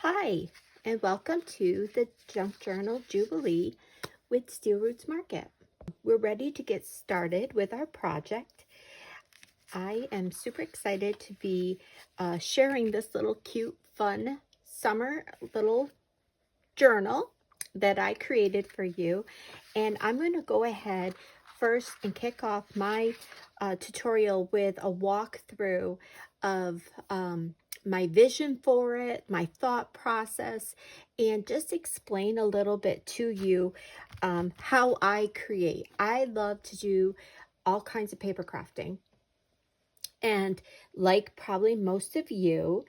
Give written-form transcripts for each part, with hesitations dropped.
Hi, and welcome to the Junk Journal Jubilee with Steel Roots Market. We're ready to get started with our project. I am super excited to be sharing this little cute, fun summer little journal that I created for you. And I'm going to go ahead first and kick off my tutorial with a walkthrough of my vision for it, my thought process, and just explain a little bit to you how I create. I love to do all kinds of paper crafting. And like probably most of you,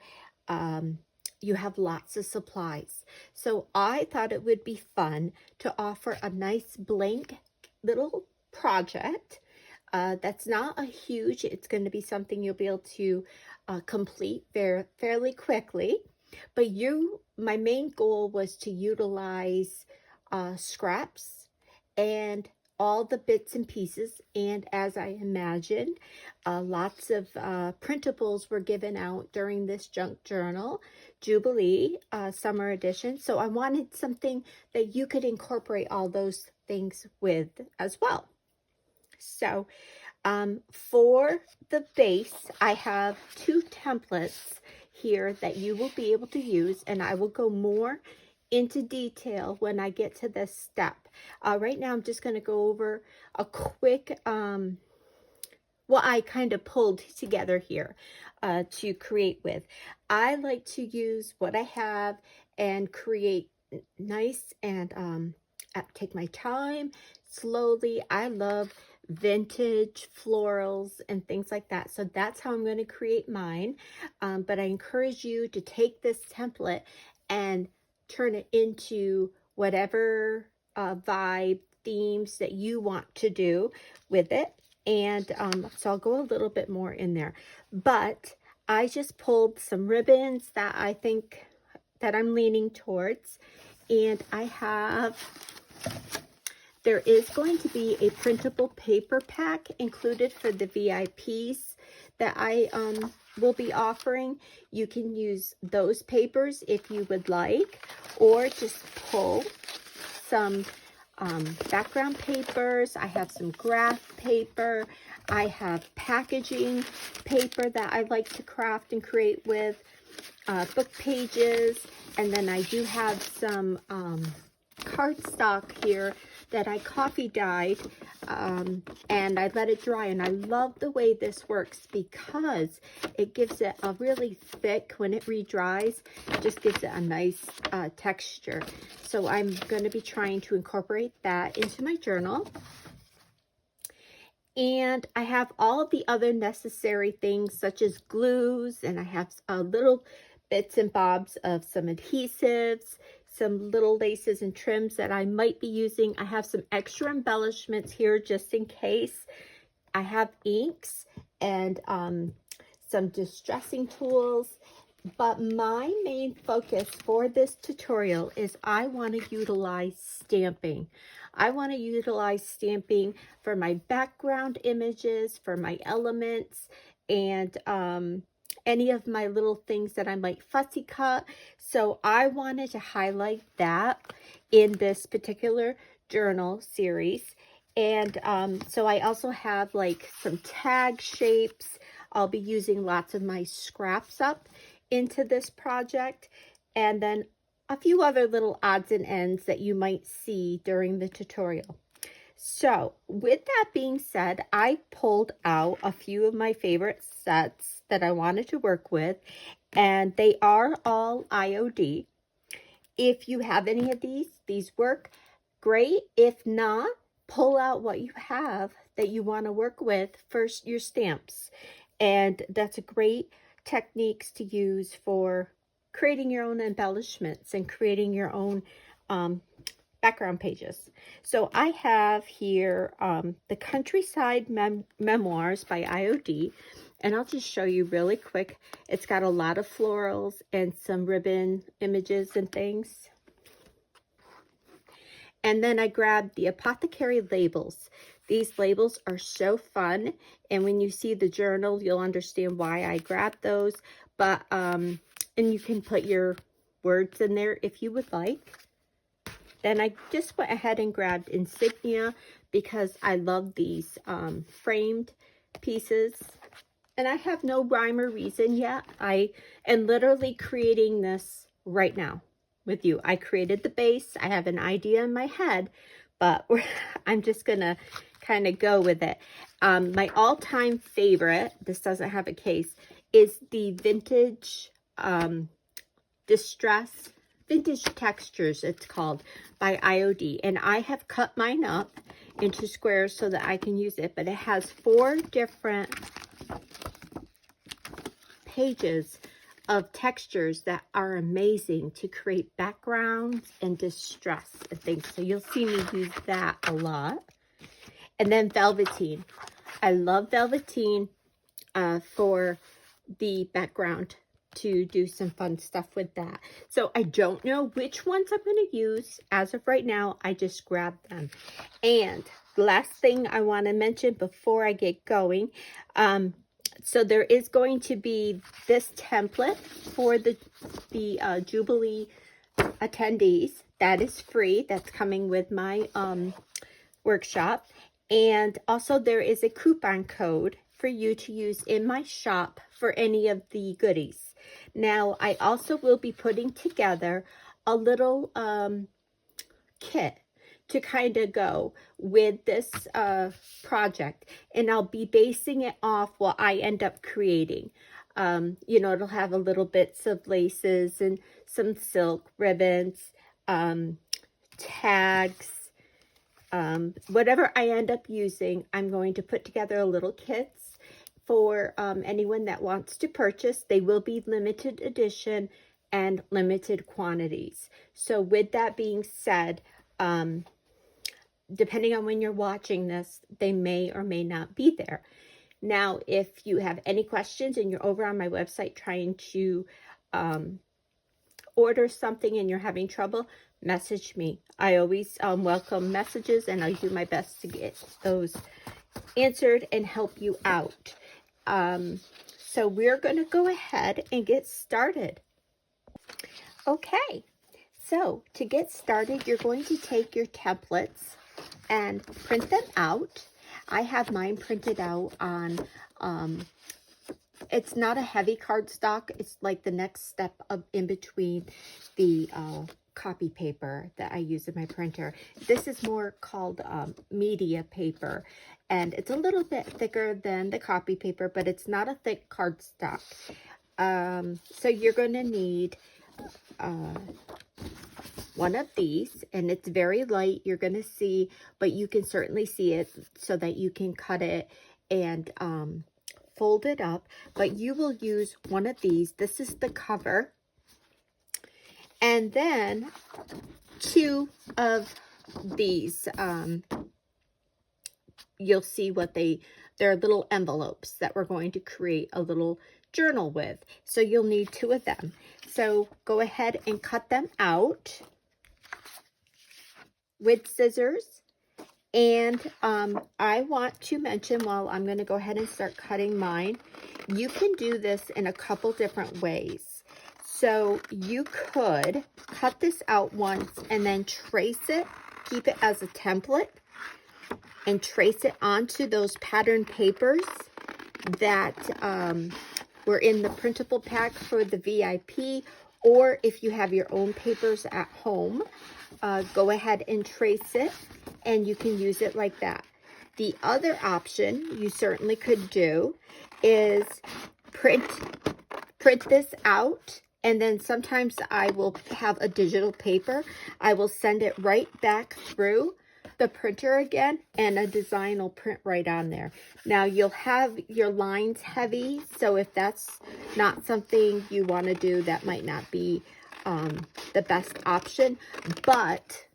you have lots of supplies. So I thought it would be fun to offer a nice blank little project that's not a huge, it's going to be something you'll be able to complete fairly quickly. But my main goal was to utilize scraps and all the bits and pieces, and as I imagined, lots of printables were given out during this junk journal Jubilee summer edition. So I wanted something that you could incorporate all those things with as well. So for the base, I have two templates here that you will be able to use, and I will go more into detail when I get to this step. Right now, I'm just going to go over a quick, what I kind of pulled together here to create with. I like to use what I have and create nice and take my time slowly. I love vintage florals and things like that. So that's how I'm going to create mine. But I encourage you to take this template and turn it into whatever vibe, themes that you want to do with it. And so I'll go a little bit more in there. But I just pulled some ribbons that I think that I'm leaning towards. And there is going to be a printable paper pack included for the VIPs that I will be offering. You can use those papers if you would like, or just pull some background papers. I have some graph paper. I have packaging paper that I like to craft and create with, book pages, and then I do have some cardstock here that I coffee dyed, and I let it dry, and I love the way this works because it gives it a really thick, when it re-dries, it just gives it a nice texture. So I'm going to be trying to incorporate that into my journal. And I have all of the other necessary things such as glues, and I have little bits and bobs of some adhesives, some little laces and trims that I might be using. I have some extra embellishments here just in case. I have inks and some distressing tools. But my main focus for this tutorial is I want to utilize stamping. I want to utilize stamping for my background images, for my elements, and any of my little things that I might fussy cut. So I wanted to highlight that in this particular journal series. And so I also have like some tag shapes. I'll be using lots of my scraps up into this project, and then a few other little odds and ends that you might see during the tutorial. So with that being said, I pulled out a few of my favorite sets that I wanted to work with, and they are all IOD. If you have any of these work great. If not, pull out what you have that you want to work with for your stamps. And that's a great techniques to use for creating your own embellishments and creating your own background pages. So I have here the Countryside Memoirs by IOD, and I'll just show you really quick. It's got a lot of florals and some ribbon images and things. And then I grabbed the Apothecary labels. These labels are so fun, and when you see the journal, you'll understand why I grabbed those. But and you can put your words in there if you would like. Then I just went ahead and grabbed insignia because I love these framed pieces. And I have no rhyme or reason yet. I am literally creating this right now with you. I created the base. I have an idea in my head, but I'm just going to kind of go with it. My all-time favorite, this doesn't have a case, is the Vintage Distress, Vintage Textures, it's called, by IOD. And I have cut mine up into squares so that I can use it. But it has 4 different pages of textures that are amazing to create backgrounds and distress and things. So you'll see me use that a lot. And then velveteen. I love velveteen for the background, to do some fun stuff with that. So I don't know which ones I'm going to use. As of right now, I just grabbed them. And the last thing I want to mention before I get going, so there is going to be this template for the Jubilee attendees. That is free. That's coming with my workshop. And also there is a coupon code for you to use in my shop for any of the goodies. Now, I also will be putting together a little kit to kind of go with this project. And I'll be basing it off what I end up creating. You know, it'll have a little bits of laces and some silk ribbons, tags, whatever I end up using. I'm going to put together a little kits for anyone that wants to purchase. They will be limited edition and limited quantities. So with that being said, depending on when you're watching this, they may or may not be there. Now, if you have any questions and you're over on my website trying to order something and you're having trouble, message me. I always welcome messages, and I do my best to get those answered and help you out. So we're going to go ahead and get started. Okay, so to get started, you're going to take your templates and print them out. I have mine printed out on, it's not a heavy cardstock. It's like the next step up in between the copy paper that I use in my printer. This is more called media paper, and it's a little bit thicker than the copy paper, but it's not a thick cardstock. So you're going to need one of these, and it's very light, you're going to see, but you can certainly see it so that you can cut it and fold it up. But you will use one of these. This is the cover. And then 2 of these, you'll see what they're little envelopes that we're going to create a little journal with. So you'll need 2 of them. So go ahead and cut them out with scissors. And I want to mention, while I'm going to go ahead and start cutting mine, you can do this in a couple different ways. So you could cut this out once and then trace it, keep it as a template, and trace it onto those pattern papers that were in the printable pack for the VIP. Or if you have your own papers at home, go ahead and trace it, and you can use it like that. The other option you certainly could do is print this out, and then sometimes I will have a digital paper. I will send it right back through the printer again, and a design will print right on there. Now you'll have your lines heavy, so if that's not something you want to do, that might not be the best option. But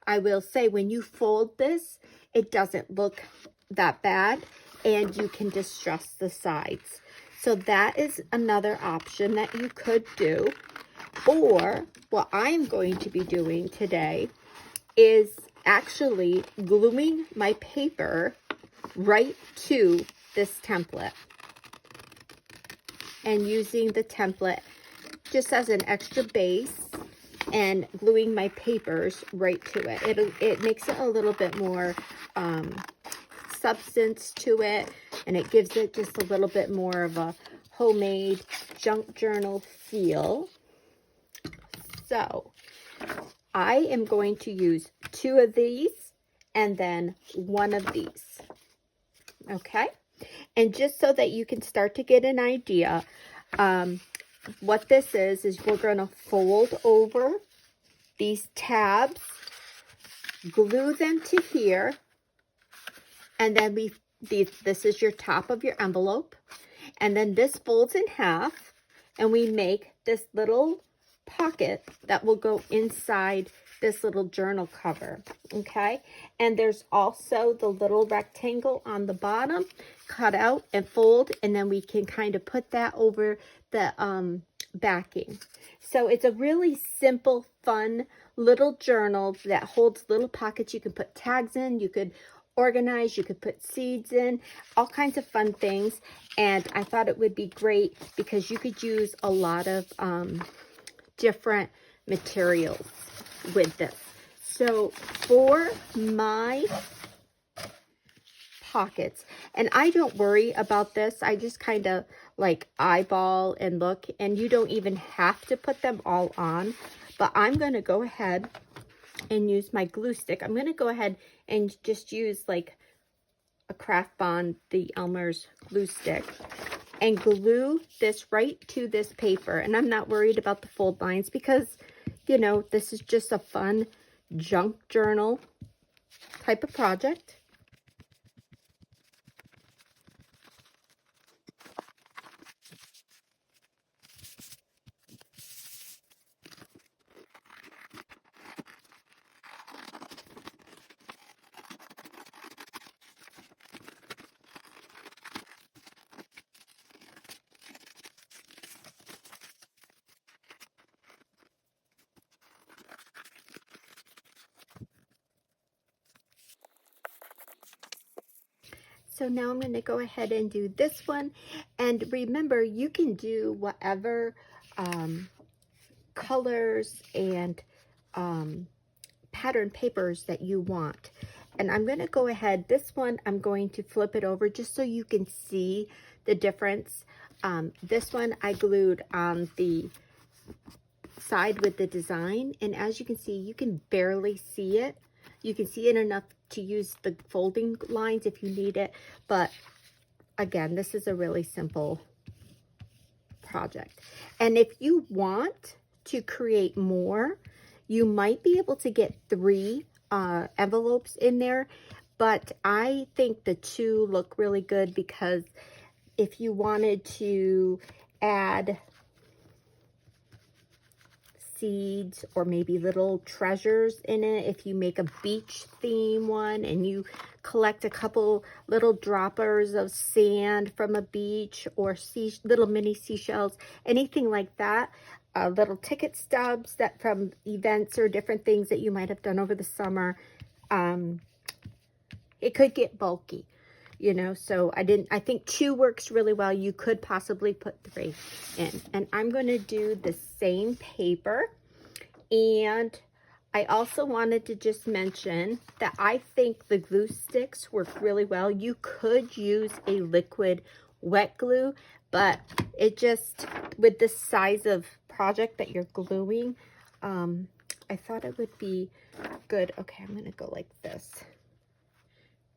I will say, when you fold this, it doesn't look that bad, and you can distress the sides. So that is another option that you could do. Or what I'm going to be doing today is actually gluing my paper right to this template and using the template just as an extra base and gluing my papers right to it. It makes it a little bit more substance to it, and it gives it just a little bit more of a homemade junk journal feel. So I am going to use 2 of these and then 1 of these. Okay, and just so that you can start to get an idea, what this is we're going to fold over these tabs, glue them to here, and then this is your top of your envelope, and then this folds in half, and we make this little pocket that will go inside this little journal cover. Okay, and there's also the little rectangle on the bottom, cut out and fold, and then we can kind of put that over the backing. So it's a really simple, fun little journal that holds little pockets. You can put tags in, you could organize, you could put seeds in, all kinds of fun things. And I thought it would be great because you could use a lot of different materials with this. So for my pockets, and I don't worry about this, I just kind of like eyeball and look, and you don't even have to put them all on, but I'm going to go ahead and use my glue stick. I'm going to go ahead and just use like a Craft Bond, the Elmer's glue stick, and glue this right to this paper. And I'm not worried about the fold lines because, you know, this is just a fun junk journal type of project. So now I'm going to go ahead and do this one. And remember, you can do whatever colors and pattern papers that you want. And I'm going to go ahead, this one, I'm going to flip it over just so you can see the difference. This one I glued on the side with the design. And as you can see, you can barely see it. You can see it enough to use the folding lines if you need it, but again, this is a really simple project. And if you want to create more, you might be able to get 3 envelopes in there, but I think the 2 look really good because if you wanted to add seeds or maybe little treasures in it, if you make a beach theme one and you collect a couple little droppers of sand from a beach or little mini seashells, anything like that, little ticket stubs that from events or different things that you might have done over the summer, it could get bulky, you know, so I think 2 works really well. You could possibly put 3 in. And I'm going to do the same paper. And I also wanted to just mention that I think the glue sticks work really well. You could use a liquid wet glue, but it just, with the size of project that you're gluing, I thought it would be good. Okay, I'm going to go like this,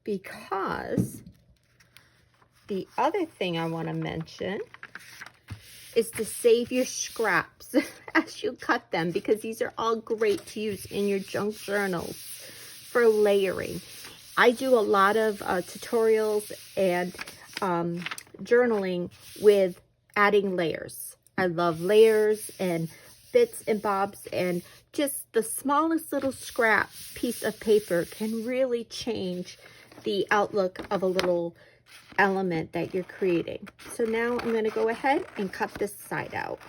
because the other thing I want to mention is to save your scraps as you cut them, because these are all great to use in your junk journals for layering. I do a lot of tutorials and journaling with adding layers. I love layers and bits and bobs, and just the smallest little scrap piece of paper can really change the outlook of a little element that you're creating. So now I'm going to go ahead and cut this side out.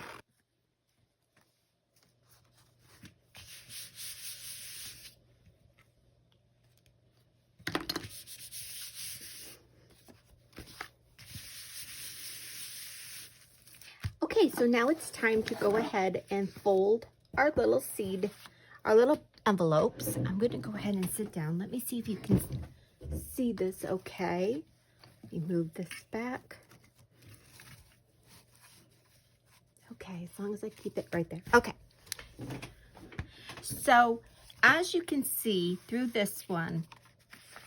Okay, Okay, so now it's time to go ahead and fold our little our little envelopes. I'm going to go ahead and sit down. Let me see if you can see this okay. Let me move this back. Okay, as long as I keep it right there. Okay. So as you can see through this one,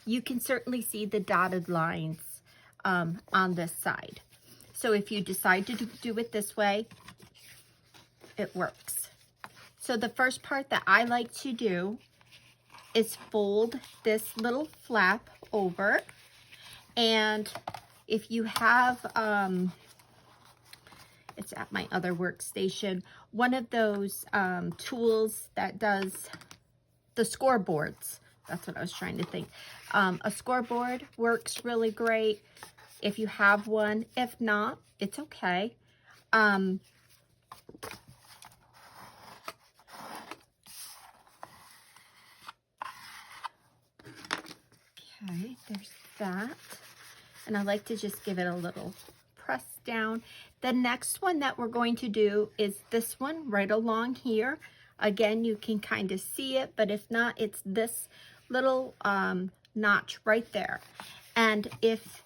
you can certainly see the dotted lines on this side. So if you decide to do it this way, it works. So the first part that I like to do is fold this little flap over. And if you have, it's at my other workstation, one of those tools that does the scoreboards. That's what I was trying to think. A scoreboard works really great if you have one. If not, it's okay. Okay, there's that. And I like to just give it a little press down. The next one that we're going to do is this one right along here. Again, you can kind of see it, but if not, it's this little notch right there. And if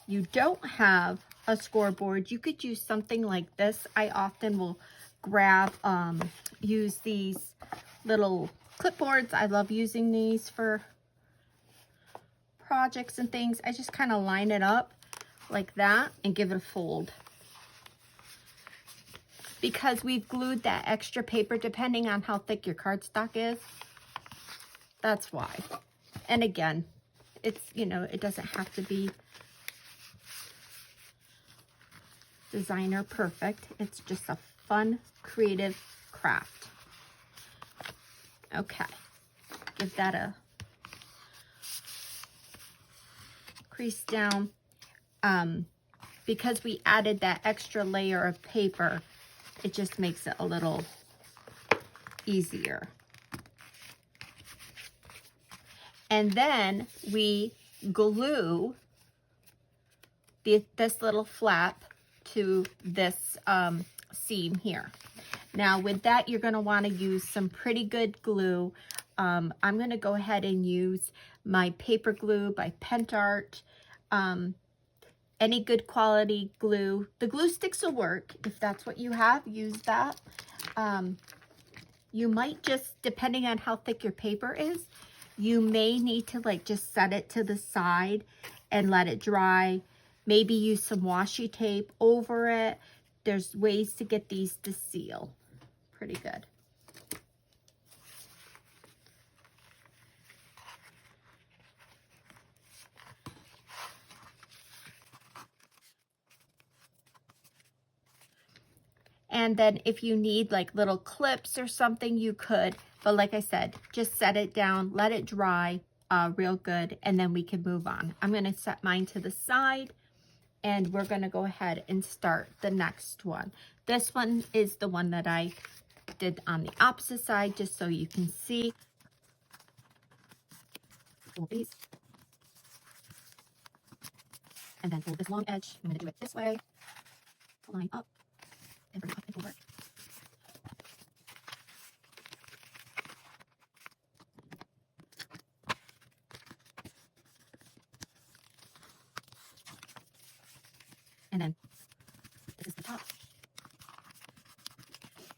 you don't have a scoreboard, you could use something like this. I often will grab, use these little clipboards. I love using these for projects and things. I just kind of line it up like that and give it a fold. Because we've glued that extra paper, depending on how thick your cardstock is, that's why. And again, it's, you know, it doesn't have to be designer perfect. It's just a fun, creative craft. Okay, give that a crease down. Because we added that extra layer of paper, it just makes it a little easier. And then we glue this little flap to this seam here. Now with that, you're going to want to use some pretty good glue. I'm going to go ahead and use my paper glue by Pentart. Any good quality glue. The glue sticks will work. If that's what you have, use that. You might just, depending on how thick your paper is, you may need to like just set it to the side and let it dry. Maybe use some washi tape over it. There's ways to get these to seal pretty good. And then if you need like little clips or something, you could. But like I said, just set it down, let it dry real good, and then we can move on. I'm going to set mine to the side, and we're going to go ahead and start the next one. This one is the one that I did on the opposite side, just so you can see. Fold these. And then fold this long edge. I'm going to do it this way to line up. And bring it up and over. And then this is the top.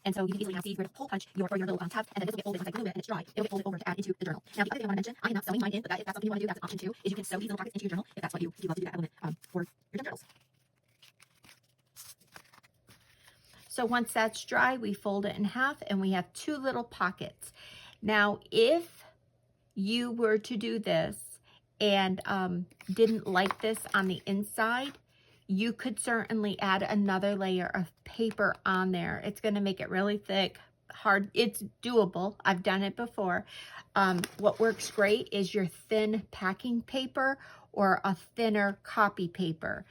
And so you can easily now see where to hole punch your little tab, and then this will get folded once I glue it and it's dry. It'll get folded over to add into the journal. Now the other thing I want to mention, I am not sewing mine in, but if that's something you want to do, that's an option too, is you can sew these little pockets into your journal if that's what you love to do that element for your journals. So once that's dry, we fold it in half and we have two little pockets. Now, if you were to do this and didn't like this on the inside, you could certainly add another layer of paper on there. It's going to make it really thick, hard. It's doable. I've done it before. What works great is your thin packing paper or a thinner copy paper.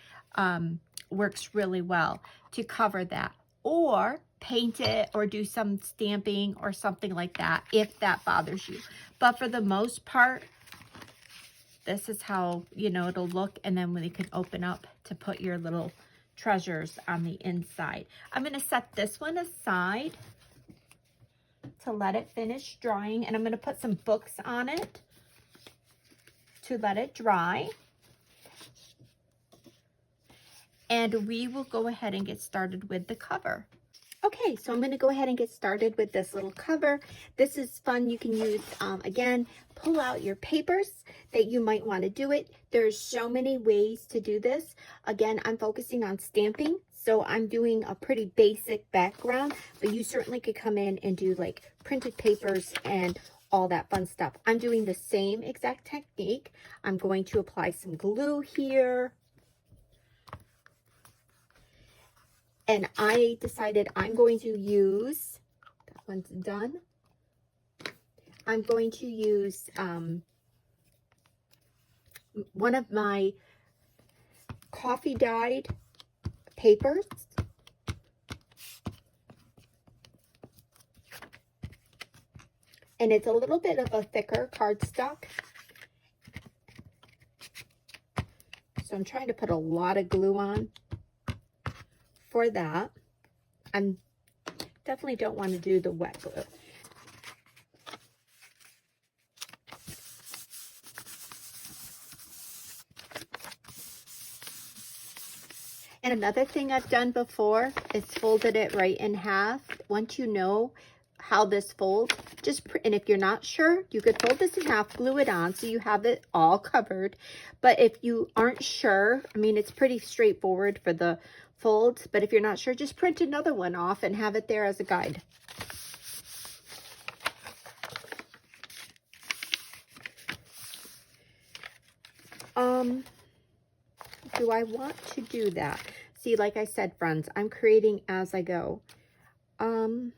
Works really well to cover that. Or paint it or do some stamping or something like that if that bothers you. But for the most part, this is how, you know, it'll look, and then when you can open up to put your little treasures on the inside. I'm going to set this one aside to let it finish drying, and I'm going to put some books on it to let it dry. And we will go ahead and get started with the cover. Okay, so I'm going to go ahead and get started with this little cover. This is fun. You can use, again, pull out your papers that you might want to do it. There's so many ways to do this. Again, I'm focusing on stamping, so I'm doing a pretty basic background, but you certainly could come in and do like printed papers and all that fun stuff. I'm doing the same exact technique. I'm going to apply some glue here. And I decided I'm going to use, that one's done. I'm going to use one of my coffee dyed papers. And it's a little bit of a thicker cardstock. So I'm trying to put a lot of glue on for that. I definitely don't want to do the wet glue. And another thing I've done before is folded it right in half. Once you know how this folds, and if you're not sure, you could fold this in half, glue it on so you have it all covered. But if you aren't sure, I mean, it's pretty straightforward for the folds, but if you're not sure, just print another one off and have it there as a guide. Do I want to do that? See, like I said, friends, I'm creating as I go. I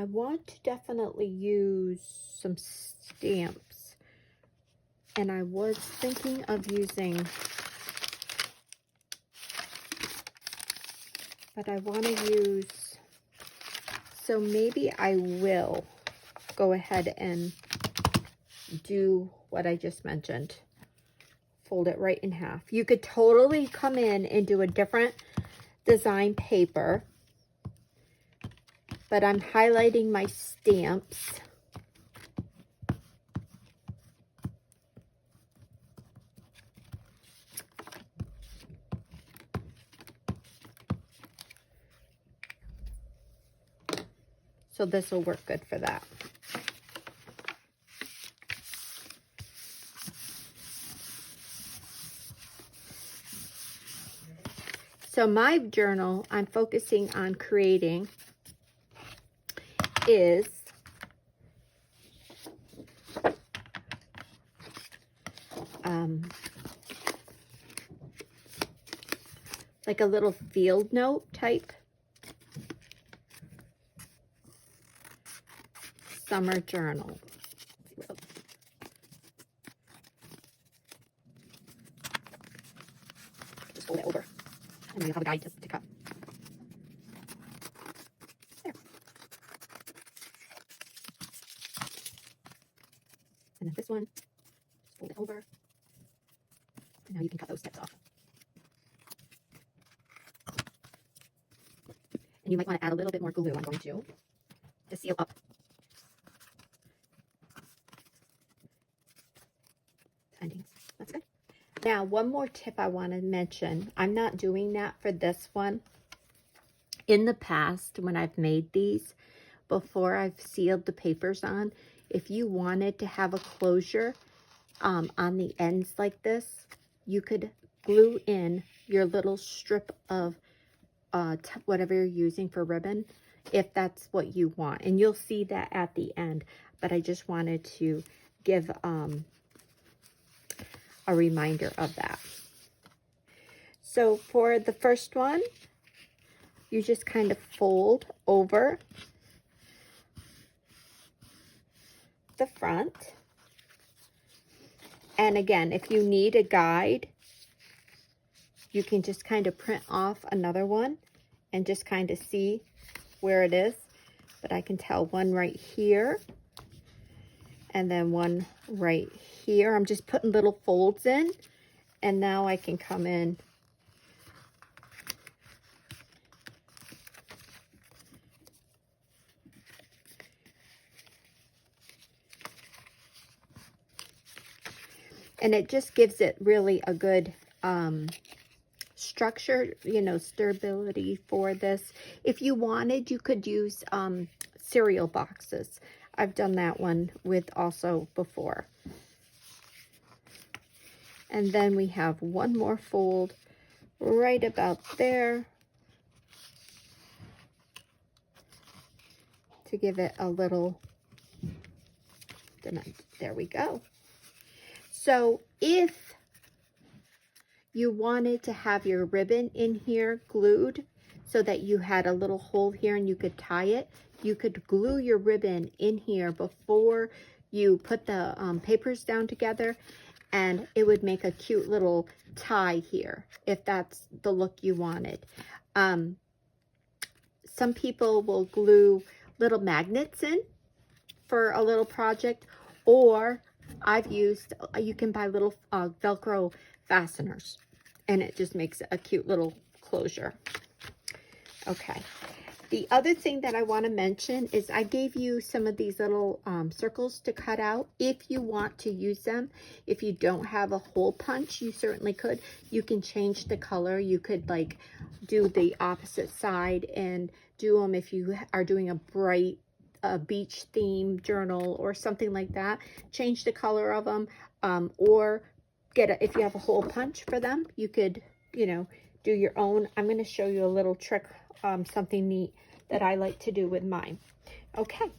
want to definitely use some stamps, and I was thinking of using, but I want to use, so maybe I will go ahead and do what I just mentioned. Fold it right in half. You could totally come in and do a different design paper, but I'm highlighting my stamps. So this will work good for that. So my journal I'm focusing on creating is like a little field note type summer journal. Just fold it over, and then you'll have a guide to cut. There. And then this one, just fold it over, and now you can cut those steps off. And you might want to add a little bit more glue. I'm going to seal up the endings. That's good. Now, one more tip I want to mention. I'm not doing that for this one. In the past, when I've made these, before I've sealed the papers on, if you wanted to have a closure on the ends like this, you could glue in your little strip of whatever you're using for ribbon, if that's what you want. And you'll see that at the end, but I just wanted to give a reminder of that. So for the first one, you just kind of fold over the front. And again, if you need a guide, you can just kind of print off another one and just kind of see where it is. But I can tell one right here and then one right here. I'm just putting little folds in, And now I can come in and it just gives it really a good structure, you know, stability for this. If you wanted, you could use cereal boxes. I've done that one with also before. And then we have one more fold right about there to give it a little dimension. There we go. So if you wanted to have your ribbon in here glued so that you had a little hole here and you could tie it, you could glue your ribbon in here before you put the papers down together, and it would make a cute little tie here if that's the look you wanted. Some people will glue little magnets in for a little project, or I've used, you can buy little Velcro fasteners, and it just makes a cute little closure. Okay. The other thing that I want to mention is I gave you some of these little circles to cut out if you want to use them. If you don't have a hole punch, you certainly could. You can change the color. You could like do the opposite side and do them if you are doing a bright beach theme journal or something like that. Change the color of them, or if you have a hole punch for them, you could, you know, do your own. I'm going to show you a little trick, something neat that I like to do with mine. Okay,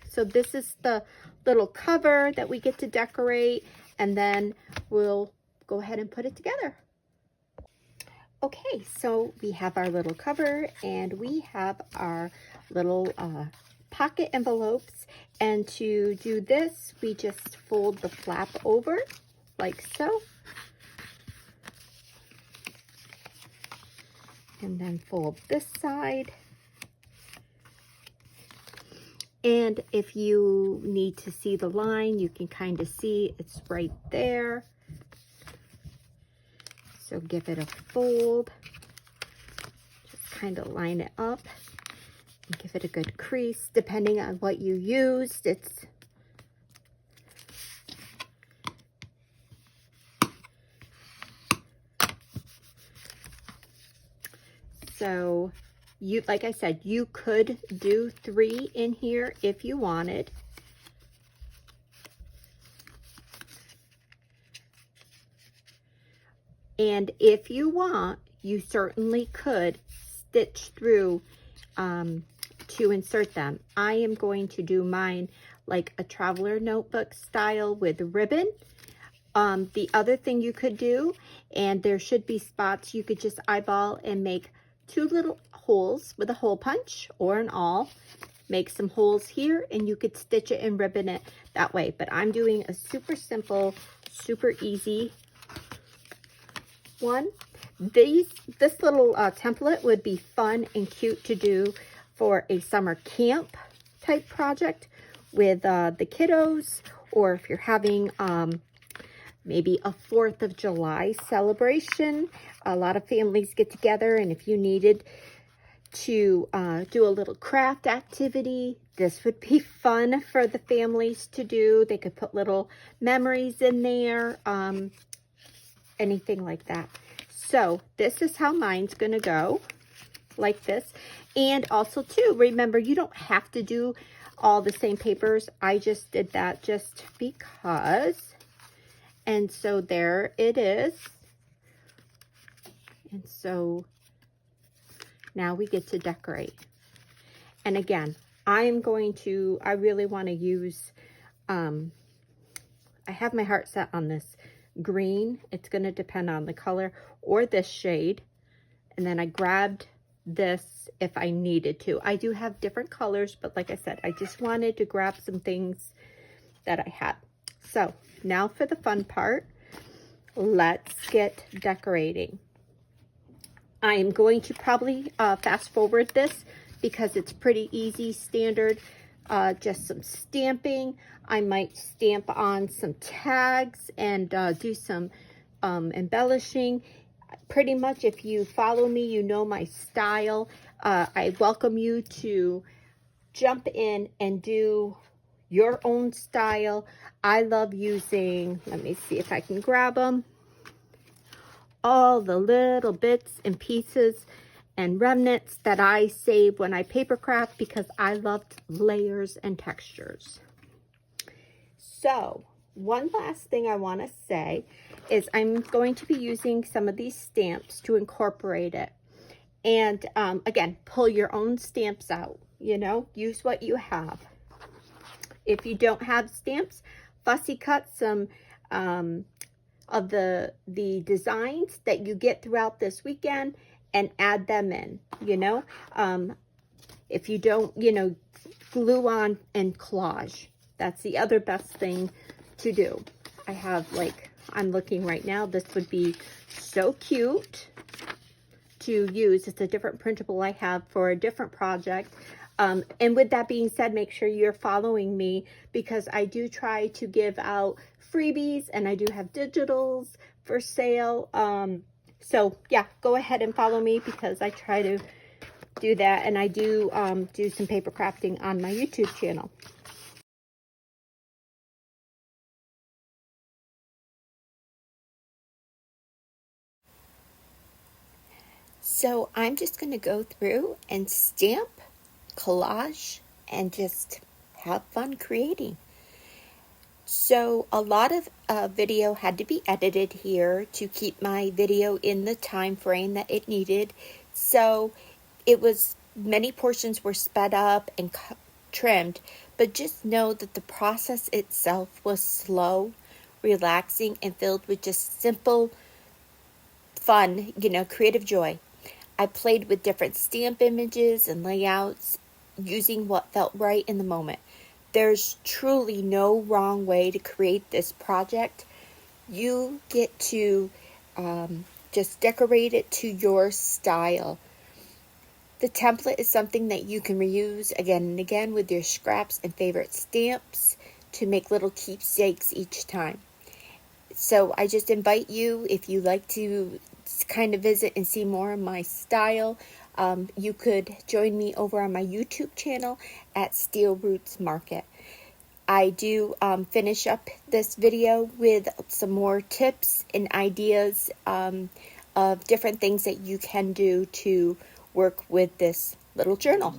so this is the little cover that we get to decorate, and then we'll go ahead and put it together. Okay, so we have our little cover, and we have our little pocket envelopes, and to do this, we just fold the flap over like so, and then fold this side. And if you need to see the line, you can kind of see it's right there. So give it a fold, just kind of line it up and give it a good crease depending on what you used. So you, like I said, you could do 3 in here if you wanted. And if you want, you certainly could stitch through to insert them. I am going to do mine like a traveler notebook style with ribbon. The other thing you could do, and there should be spots, you could just eyeball and make 2 little holes with a hole punch or an awl. Make some holes here, and you could stitch it and ribbon it that way. But I'm doing a super simple, super easy one. This little template would be fun and cute to do for a summer camp type project with the kiddos, or if you're having maybe a 4th of July celebration. A lot of families get together, and if you needed to do a little craft activity, this would be fun for the families to do. They could put little memories in there, anything like that. So this is how mine's gonna go, like this. And also too, remember, you don't have to do all the same papers. I just did that just because. And so there it is. And so now we get to decorate. And again, I really want to use, I have my heart set on this green. It's going to depend on the color, or this shade. And then I grabbed this if I needed to. I do have different colors, but like I said, I just wanted to grab some things that I had. So now for the fun part, let's get decorating. I am going to probably fast forward this because it's pretty easy, standard, just some stamping. I might stamp on some tags and do some embellishing. Pretty much, if you follow me, you know my style. I welcome you to jump in and do your own style. I love using, let me see if I can grab them, all the little bits and pieces and remnants that I save when I paper craft because I love layers and textures. So one last thing I want to say is I'm going to be using some of these stamps to incorporate it. And again, pull your own stamps out, you know, use what you have. If you don't have stamps, fussy cut some of the designs that you get throughout this weekend and add them in, you know. If you don't, you know, glue on and collage. That's the other best thing to do. I have, like, I'm looking right now, this would be so cute to use. It's a different printable I have for a different project. And with that being said, make sure you're following me because I do try to give out freebies and I do have digitals for sale. So yeah, go ahead and follow me because I try to do that, and I do do some paper crafting on my YouTube channel. So I'm just going to go through and stamp, collage, and just have fun creating. So a lot of video had to be edited here to keep my video in the time frame that it needed. So it was, many portions were sped up and trimmed, but just know that the process itself was slow, relaxing, and filled with just simple, fun, you know, creative joy. I played with different stamp images and layouts, using what felt right in the moment. There's truly no wrong way to create this project. You get to just decorate it to your style. The template is something that you can reuse again and again with your scraps and favorite stamps to make little keepsakes each time. So I just invite you, if you like to kind of visit and see more of my style, you could join me over on my YouTube channel at Steel Roots Market. I do finish up this video with some more tips and ideas of different things that you can do to work with this little journal.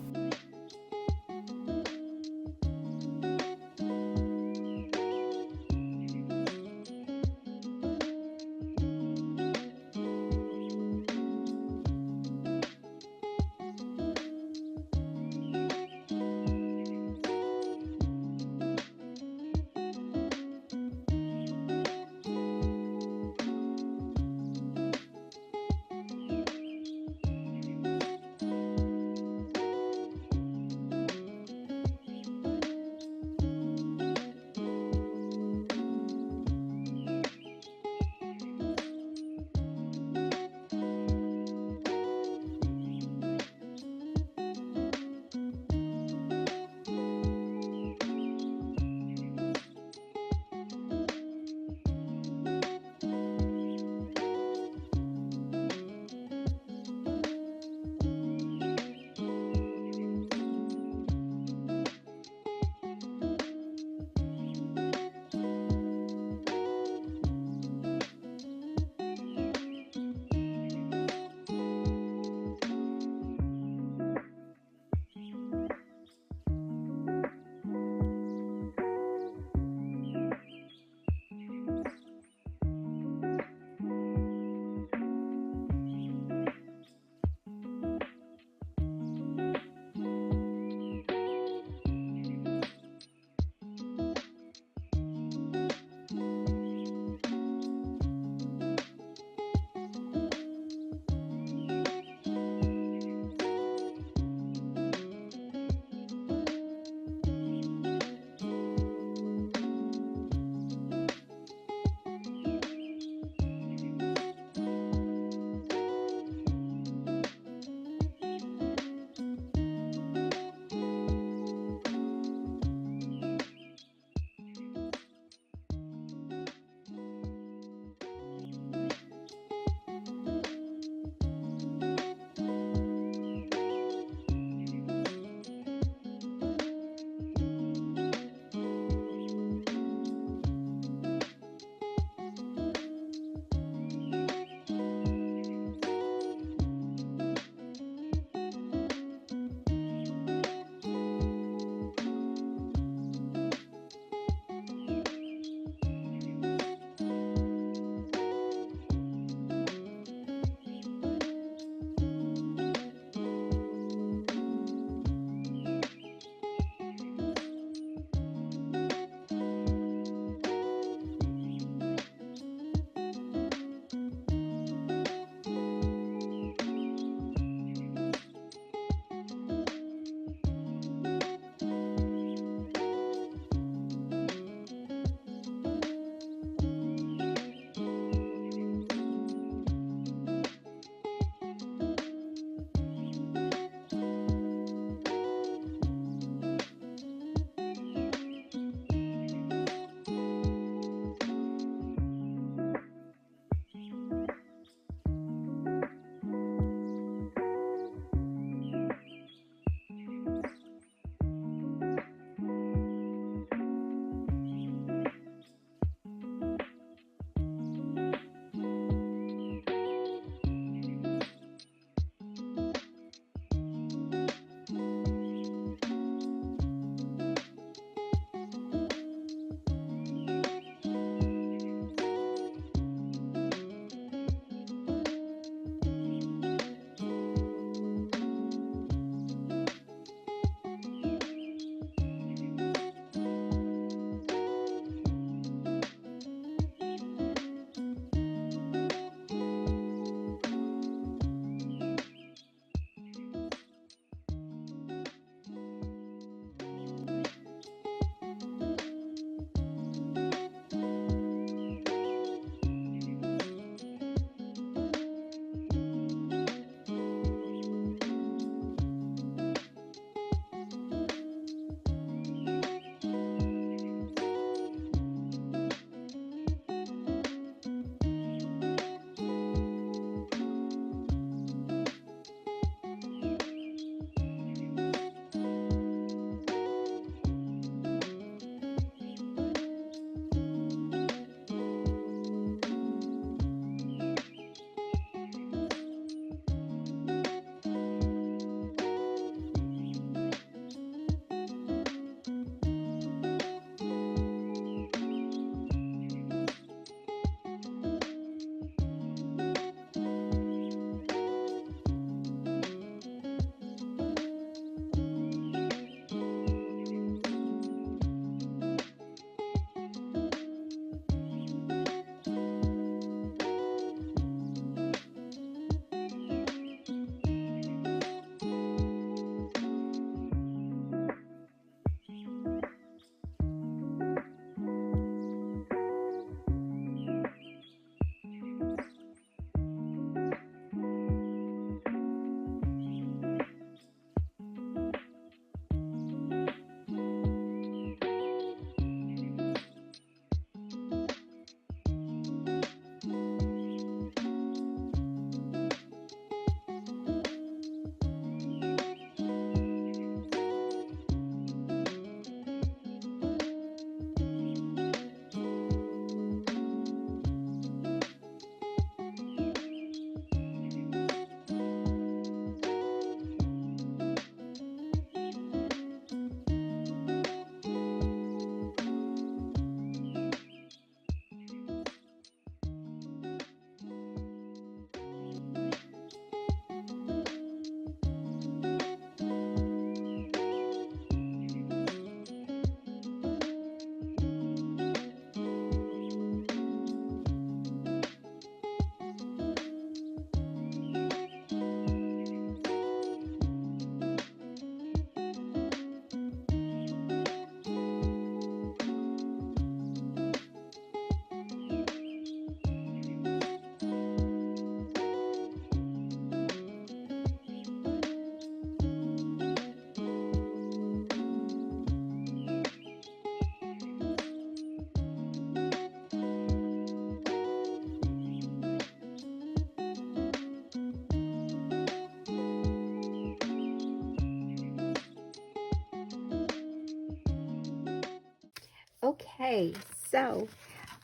Okay, so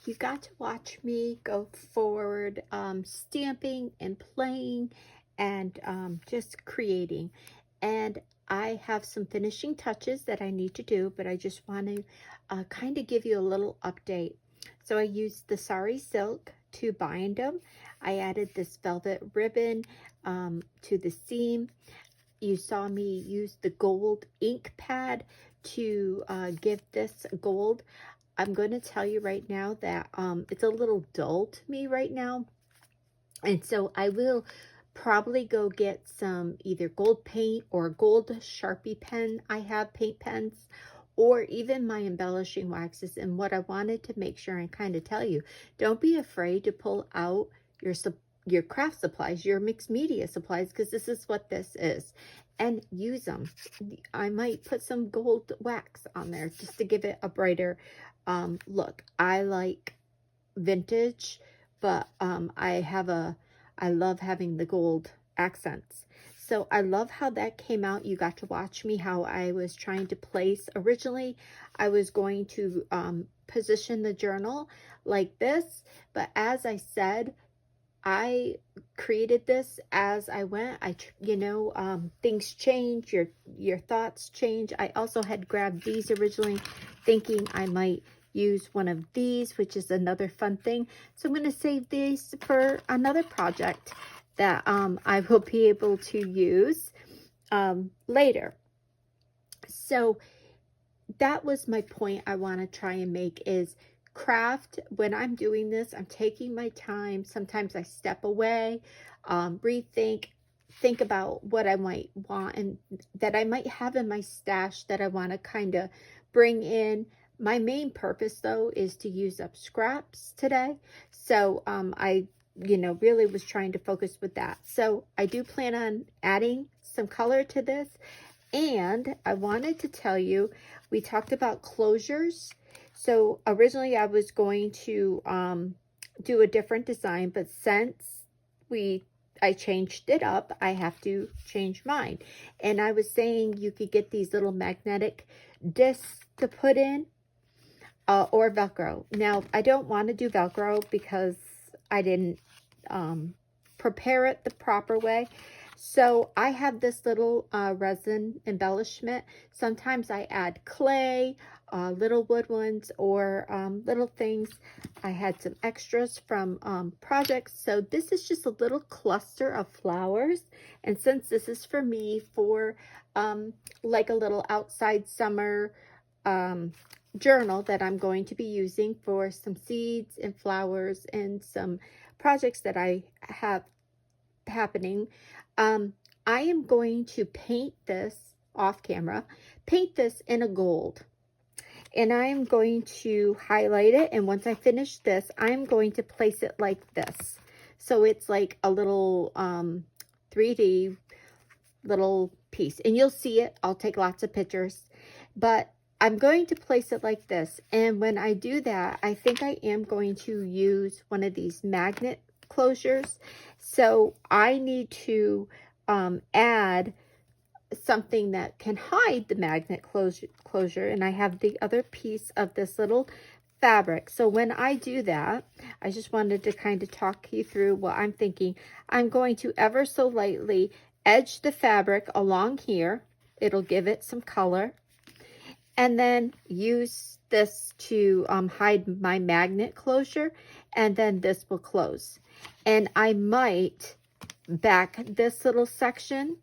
you got to watch me go forward, stamping and playing and just creating. And I have some finishing touches that I need to do, but I just want to kind of give you a little update. So I used the sari silk to bind them. I added this velvet ribbon to the seam. You saw me use the gold ink pad to give this gold. I'm going to tell you right now that it's a little dull to me right now. And so I will probably go get some either gold paint or gold Sharpie pen. I have paint pens, or even my embellishing waxes. And what I wanted to make sure and kind of tell you, don't be afraid to pull out your craft supplies, your mixed media supplies, because this is what this is, and use them. I might put some gold wax on there just to give it a brighter look. I like vintage, but I love having the gold accents. So I love how that came out. You got to watch me how I was trying to place. Originally, I was going to position the journal like this, but as I said, I created this as I went. Things change, your thoughts change. I also had grabbed these originally thinking I might use one of these, which is another fun thing. So I'm going to save these for another project that I will be able to use later. So that was my point I want to try and make is craft. When I'm doing this, I'm taking my time. Sometimes I step away, rethink, think about what I might want and that I might have in my stash that I want to kind of bring in. My main purpose though is to use up scraps today. So I really was trying to focus with that. So I do plan on adding some color to this. And I wanted to tell you, we talked about closures. So originally I was going to do a different design, but since I changed it up, I have to change mine. And I was saying you could get these little magnetic discs to put in or Velcro. Now, I don't want to do Velcro because I didn't prepare it the proper way. So I have this little resin embellishment. Sometimes I add clay, little wood ones, or little things. I had some extras from projects. So this is just a little cluster of flowers. And since this is for me for like a little outside summer journal that I'm going to be using for some seeds and flowers and some projects that I have happening, I am going to paint this off camera, paint this in a gold, and I am going to highlight it. And once I finish this, I'm going to place it like this. So it's like a little 3D little piece, and you'll see it. I'll take lots of pictures, but I'm going to place it like this. And when I do that, I think I am going to use one of these magnet closures. So I need to add something that can hide the magnet closure. And I have the other piece of this little fabric. So when I do that, I just wanted to kind of talk you through what I'm thinking. I'm going to ever so lightly edge the fabric along here. It'll give it some color. And then use this to hide my magnet closure, and then this will close. And I might back this little section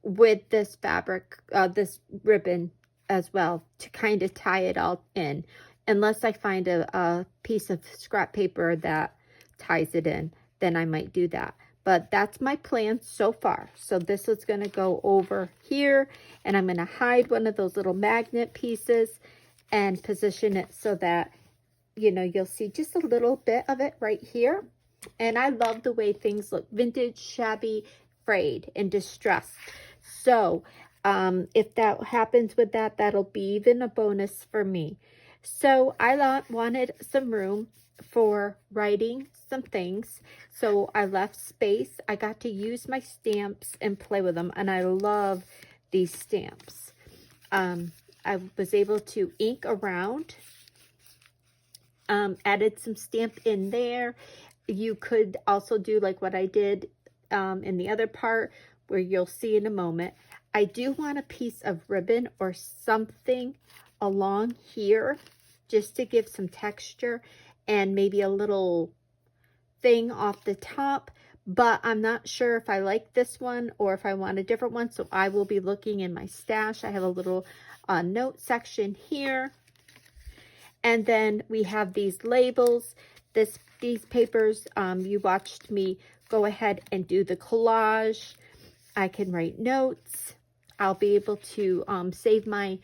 with this fabric, this ribbon as well, to kind of tie it all in, unless I find a piece of scrap paper that ties it in, then I might do that. But that's my plan so far. So this is going to go over here, and I'm going to hide one of those little magnet pieces and position it so that, you'll see just a little bit of it right here. And I love the way things look vintage, shabby, frayed, and distressed. So if that happens with that, that'll be even a bonus for me. So I wanted some room for writing some things, so I left space. I got to use my stamps and play with them, and I love these stamps. I was able to ink around added some stamp in there. You could also do like what I did in the other part, where you'll see in a moment. I do want a piece of ribbon or something along here just to give some texture, and maybe a little thing off the top, but I'm not sure if I like this one or if I want a different one, so I will be looking in my stash. I have a little note section here, and then we have these labels. These papers, you watched me go ahead and do the collage. I can write notes. I'll be able to save my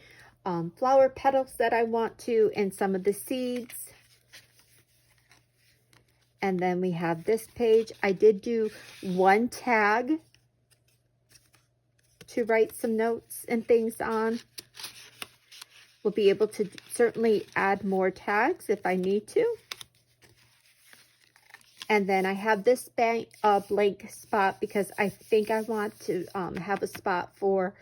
flower petals that I want to, and some of the seeds. And then we have this page. I did do one tag to write some notes and things on. We'll be able to certainly add more tags if I need to. And then I have this blank spot because I think I want to have a spot for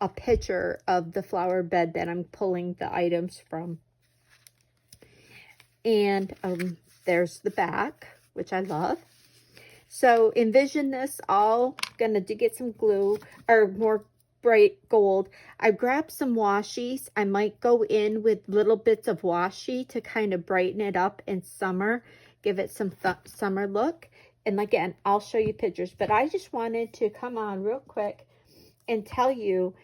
a picture of the flower bed that I'm pulling the items from. And there's the back, which I love. So envision this all gonna get some glue or more bright gold. I grabbed some washies. I might go in with little bits of washi to kind of brighten it up in summer, give it some summer look. And again, I'll show you pictures, but I just wanted to come on real quick and tell you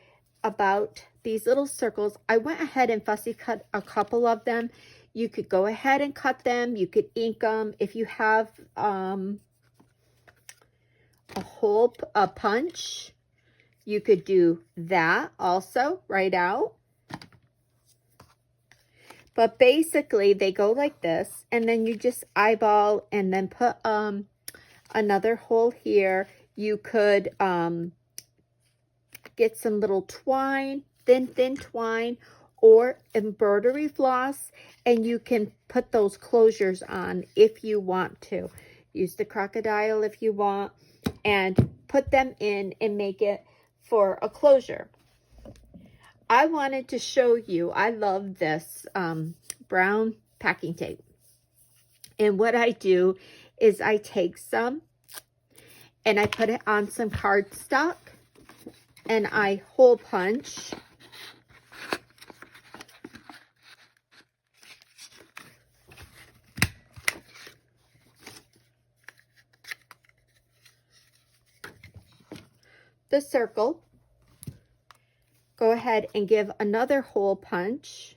about these little circles. I went ahead and fussy cut a couple of them. You could go ahead and cut them. You could ink them. If you have a hole punch, you could do that also right out. But basically they go like this, and then you just eyeball and then put another hole here. You could get some little twine, thin twine, or embroidery floss, and you can put those closures on if you want to. Use the crocodile if you want, and put them in and make it for a closure. I wanted to show you, I love this brown packing tape. And what I do is I take some and I put it on some cardstock and I hole punch. The circle. Go ahead and give another hole punch.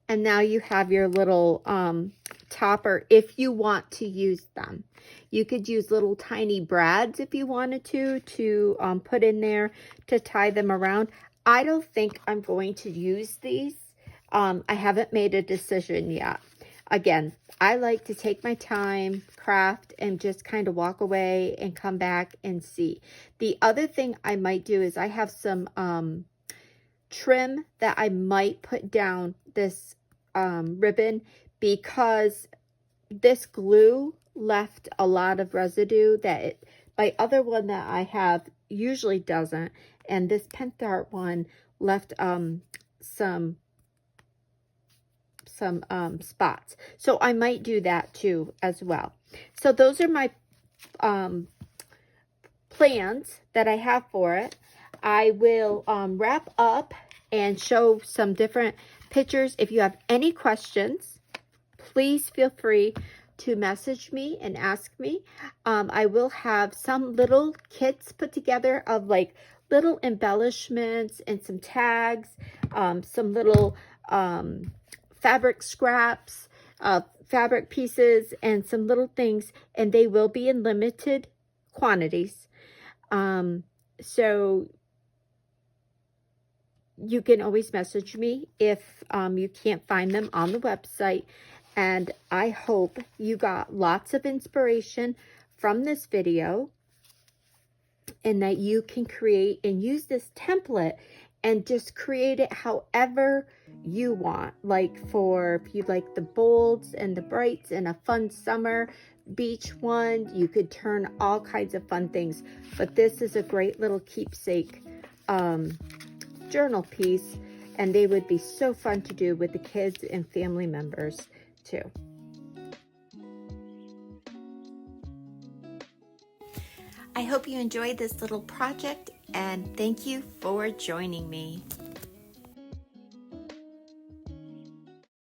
And now you have your little topper if you want to use them. You could use little tiny brads if you wanted to put in there to tie them around. I don't think I'm going to use these. I haven't made a decision yet. Again, I like to take my time, craft, and just kind of walk away and come back and see. The other thing I might do is I have some trim that I might put down this ribbon, because this glue left a lot of residue that my other one that I have usually doesn't, and this Pentart one left some spots. So I might do that too as well. So those are my plans that I have for it. I will wrap up and show some different pictures. If you have any questions, please feel free to message me and ask me. I will have some little kits put together of like little embellishments and some tags, some little fabric scraps, fabric pieces, and some little things, and they will be in limited quantities. So you can always message me if you can't find them on the website. And I hope you got lots of inspiration from this video, and that you can create and use this template and just create it however you want. Like if you like the bolds and the brights and a fun summer, beach one. You could turn all kinds of fun things, but this is a great little keepsake journal piece, and they would be so fun to do with the kids and family members too. I hope you enjoyed this little project, and thank you for joining me.